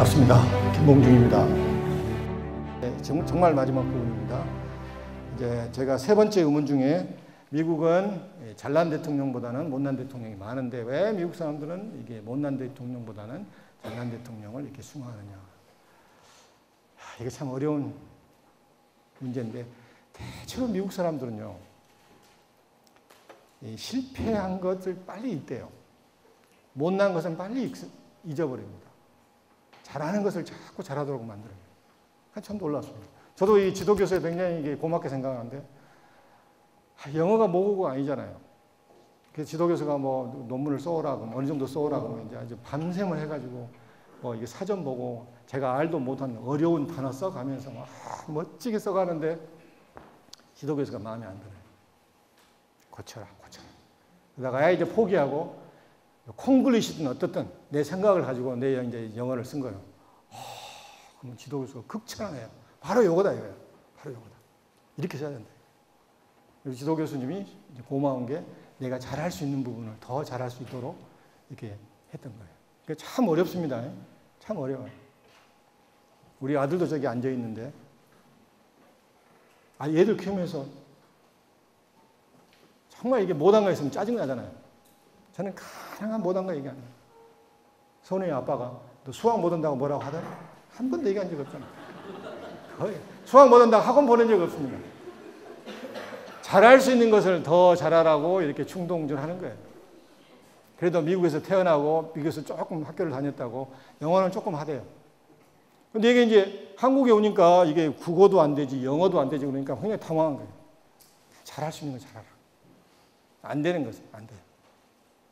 반갑습니다. 김봉중입니다. 네, 정말 마지막 부분입니다. 이제 제가 세 번째 의문 중에 미국은 잘난 대통령보다는 못난 대통령이 많은데 왜 미국 사람들은 이게 못난 대통령보다는 잘난 대통령을 이렇게 숭하하느냐. 이게 참 어려운 문제인데 대체로 미국 사람들은요, 실패한 것을 빨리 잊대요. 못난 것은 빨리 잊어버립니다. 잘하는 것을 자꾸 잘하도록 만들어요. 참 놀랐습니다. 저도 이 지도교수에 굉장히 이게 고맙게 생각하는데, 영어가 모국어가 아니잖아요. 그래서 지도교수가 뭐 논문을 써오라고, 어느 정도 써오라고, 이제 아주 밤샘을 해가지고, 뭐 이게 사전 보고, 제가 알도 못한 어려운 단어 써가면서 막 멋지게 써가는데, 지도교수가 마음에 안 들어요. 고쳐라. 그러다가 이제 포기하고, 콩글리시든 어떻든 내 생각을 가지고 내 이제 영어를 쓴 거예요. 그러면 지도교수가 극찬해요. 바로 요거다 이거예요. 바로 요거다. 이렇게 써야 된다. 그리고 지도교수님이 고마운 게 내가 잘할 수 있는 부분을 더 잘할 수 있도록 이렇게 했던 거예요. 그러니까 참 어렵습니다. 참 어려워요. 우리 아들도 저기 앉아 있는데, 얘들 키우면서 정말 이게 못한 거 있으면 짜증나잖아요. 저는 가능한 못한 거 얘기 안 해요. 선우의 아빠가 너 수학 못한다고 뭐라고 하더니 한 번도 얘기한 적 없잖아요. 거의 수학 못한다고 학원 보낸 적 없습니다. 잘할 수 있는 것을 더 잘하라고 이렇게 충동질하는 거예요. 그래도 미국에서 태어나고 미국에서 조금 학교를 다녔다고 영어는 조금 하대요. 근데 이게 이제 한국에 오니까 이게 국어도 안 되지 영어도 안 되지 그러니까 굉장히 당황한 거예요. 잘할 수 있는 거 잘하라. 안 되는 것은 안 돼요.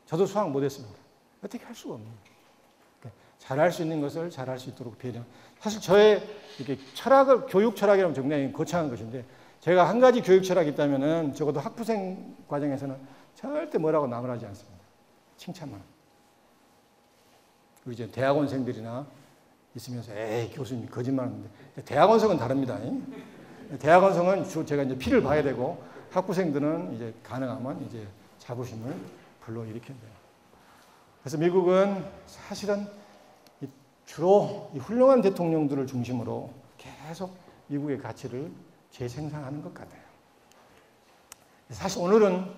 저도 수학 못했습니다. 어떻게 할 수가 없는 거예요. 잘할 수 있는 것을 잘할 수 있도록 배려. 사실 저의 이렇게 철학을 교육 철학이라면 굉장히 거창한 것인데 제가 한 가지 교육 철학이 있다면은 적어도 학부생 과정에서는 절대 뭐라고 남을 하지 않습니다. 칭찬만. 우리 이제 대학원생들이나 있으면서 에이 교수님 거짓말하는데 대학원생은 다릅니다. 대학원생은 제가 이제 피를 봐야 되고 학부생들은 이제 가능하면 이제 자부심을 불러일으켜야 돼요. 그래서 미국은 사실은 주로 이 훌륭한 대통령들을 중심으로 계속 미국의 가치를 재생산하는 것 같아요. 사실 오늘은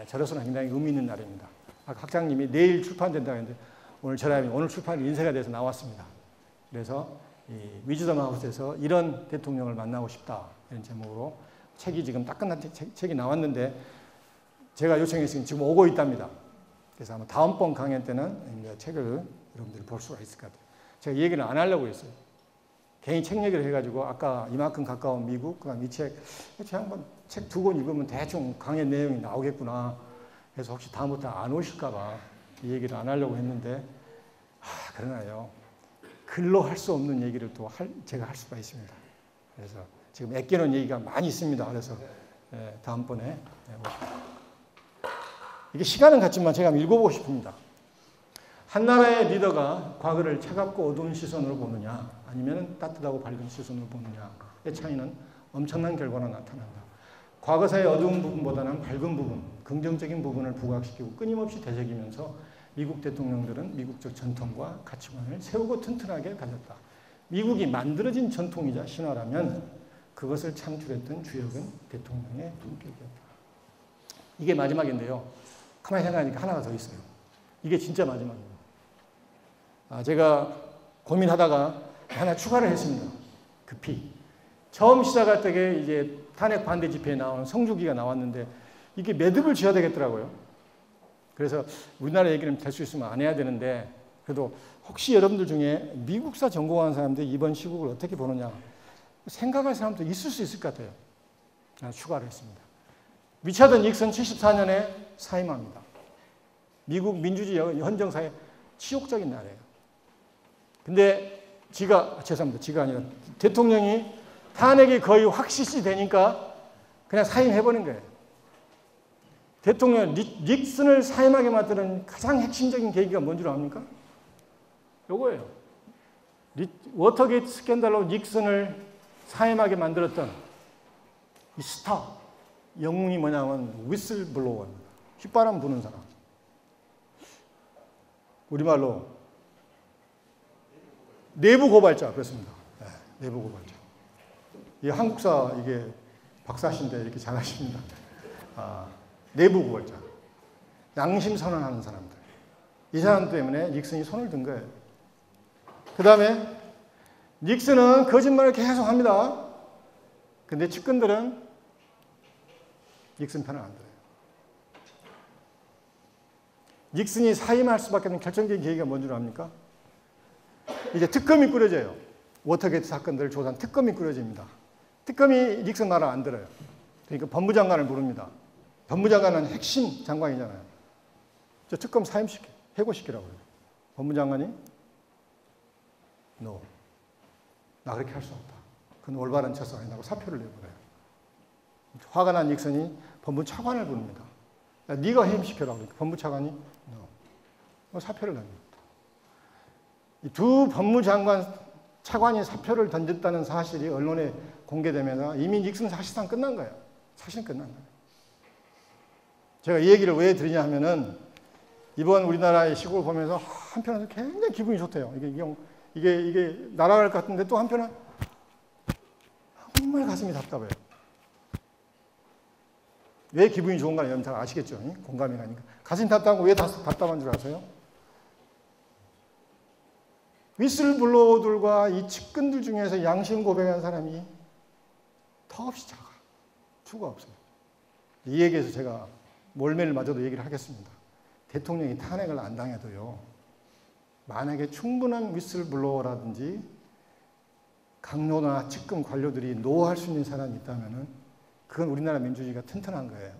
저로서는 굉장히 의미 있는 날입니다. 아까 학장님이 내일 출판된다고 했는데 오늘 저라면 오늘 출판 인쇄가 돼서 나왔습니다. 그래서 이 위즈덤 하우스에서 이런 대통령을 만나고 싶다 이런 제목으로 책이 지금 딱 끝난 책이 나왔는데 제가 요청했으니 지금 오고 있답니다. 그래서 아마 다음번 강연 때는 이제 책을 여러분들이 볼 수가 있을 것 같아요. 제가 얘기를 안 하려고 했어요. 괜히 책 얘기를 해가지고 아까 이만큼 가까운 미국, 그다음 이 책 한번 책 두 권 읽으면 대충 강연 내용이 나오겠구나. 그래서 혹시 다음부터 안 오실까봐 이 얘기를 안 하려고 했는데 그러나요. 글로 할 수 없는 얘기를 또 제가 할 수가 있습니다. 그래서 지금 애끼는 얘기가 많이 있습니다. 그래서 다음번에 이게 시간은 같지만 제가 한번 읽어보고 싶습니다. 한 나라의 리더가 과거를 차갑고 어두운 시선으로 보느냐 아니면 따뜻하고 밝은 시선으로 보느냐의 차이는 엄청난 결과로 나타난다. 과거사의 어두운 부분보다는 밝은 부분, 긍정적인 부분을 부각시키고 끊임없이 되새기면서 미국 대통령들은 미국적 전통과 가치관을 세우고 튼튼하게 가졌다. 미국이 만들어진 전통이자 신화라면 그것을 창출했던 주역은 대통령의 품격이었다. 이게 마지막인데요. 가만히 생각하니까 하나가 더 있어요. 이게 진짜 마지막입니다. 제가 고민하다가 하나 추가를 했습니다. 급히. 처음 시작할 때 이제 탄핵 반대 집회에 나온 성주기가 나왔는데 이게 매듭을 지어야 되겠더라고요. 그래서 우리나라 얘기는 될 수 있으면 안 해야 되는데 그래도 혹시 여러분들 중에 미국사 전공하는 사람들이 이번 시국을 어떻게 보느냐 생각할 사람도 있을 수 있을 것 같아요. 추가를 했습니다. 리차드 닉슨 74년에 사임합니다. 미국 민주주의 헌정사의 치욕적인 날이에요. 근데 지가 아니라 대통령이 탄핵이 거의 확실시 되니까 그냥 사임해버린 거예요. 대통령 닉슨을 사임하게 만드는 가장 핵심적인 계기가 뭔 줄 압니까? 요거예요. 워터게이트 스캔들로 닉슨을 사임하게 만들었던 이 스타, 영웅이 뭐냐면 위슬블로워입니다. 휘바람 부는 사람. 우리말로 내부 고발자 그렇습니다. 네, 내부 고발자. 이 한국사 이게 박사신데 이렇게 잘하십니다. 내부 고발자. 양심 선언하는 사람들. 이 사람 때문에 닉슨이 손을 든 거예요. 그 다음에 닉슨은 거짓말을 계속 합니다. 근데 측근들은 닉슨 편을 안 들어요. 닉슨이 사임할 수밖에 없는 결정적인 계기가 뭔 줄 압니까? 이제 특검이 꾸려져요. 워터게이트 사건들을 조사한 특검이 꾸려집니다. 특검이 닉슨 말을 안 들어요. 그러니까 법무장관을 부릅니다. 법무장관은 핵심 장관이잖아요. 저 특검 사임시켜, 해고시키라고 그래요. 법무장관이 No. 나 그렇게 할 수 없다. 그건 올바른 처사가 아니라고 사표를 내버려요. 화가 난 닉슨이 법무차관을 부릅니다. 야, 네가 해임시켜라. 그러니까 법무차관이 No. 사표를 냅니다. 이 두 법무장관 차관이 사표를 던졌다는 사실이 언론에 공개되면서 이미 닉슨 사실상 끝난 거예요. 사실은 끝난 거예요. 제가 이 얘기를 왜 드리냐 하면은 이번 우리나라의 시국을 보면서 한편에서 굉장히 기분이 좋대요. 이게 날아갈 것 같은데 또 한편은 정말 가슴이 답답해요. 왜 기분이 좋은가 여러분 잘 아시겠죠? 공감이 가니까. 가슴이 답답하고 왜 답답한 줄 아세요? 위슬블로우들과 이 측근들 중에서 양심 고백한 사람이 턱없이 작아. 수가 없어요. 이 얘기에서 제가 몰매를 얘기를 하겠습니다. 대통령이 탄핵을 안 당해도요. 만약에 충분한 위슬블로어라든지 강요나 측근 관료들이 노할 수 있는 사람이 있다면 그건 우리나라 민주주의가 튼튼한 거예요.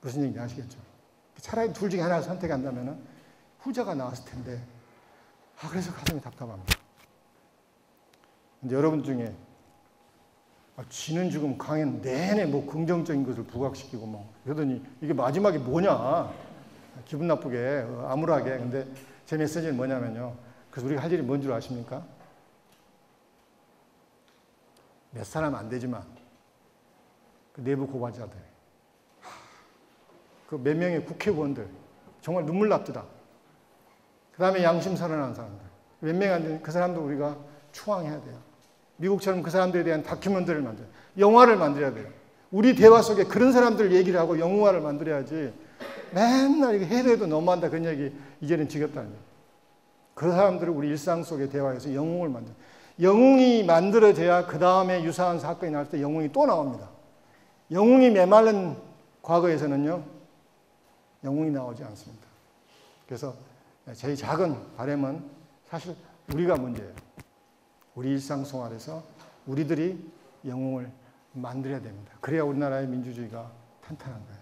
무슨 얘기인지 아시겠죠? 차라리 둘 중에 하나를 선택한다면 후자가 나왔을 텐데 그래서 가슴이 답답합니다. 근데 여러분 중에 지는 죽음 강연 내내 뭐 긍정적인 것을 부각시키고 뭐 그러더니 이게 마지막에 뭐냐 기분 나쁘게 암울하게. 근데 제 메시지는 뭐냐면요. 그래서 우리가 할 일이 뭔 줄 아십니까? 몇 사람 안 되지만 그 내부 고발자들, 그 몇 명의 국회의원들 정말 눈물 납니다. 그 다음에 양심 선언하는 사람들 몇 명 안 되는 그 사람들 우리가 추앙해야 돼요. 미국처럼 그 사람들에 대한 다큐멘터리를 만들어요. 영화를 만들어야 돼요. 우리 대화 속에 그런 사람들 얘기를 하고 영화를 만들어야지 맨날 이거 해도 해도 너무한다 그런 얘기 이제는 지겹다는 거예요. 그 사람들을 우리 일상 속의 대화에서 영웅을 만들어요. 영웅이 만들어져야 그 다음에 유사한 사건이 나올 때 영웅이 또 나옵니다. 영웅이 메마른 과거에서는요. 영웅이 나오지 않습니다. 그래서 제 작은 바람은 사실 우리가 문제예요. 우리 일상생활에서 우리들이 영웅을 만들어야 됩니다. 그래야 우리나라의 민주주의가 탄탄한 거예요.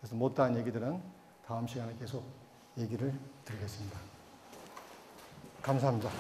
그래서 못다한 얘기들은 다음 시간에 계속 얘기를 드리겠습니다. 감사합니다.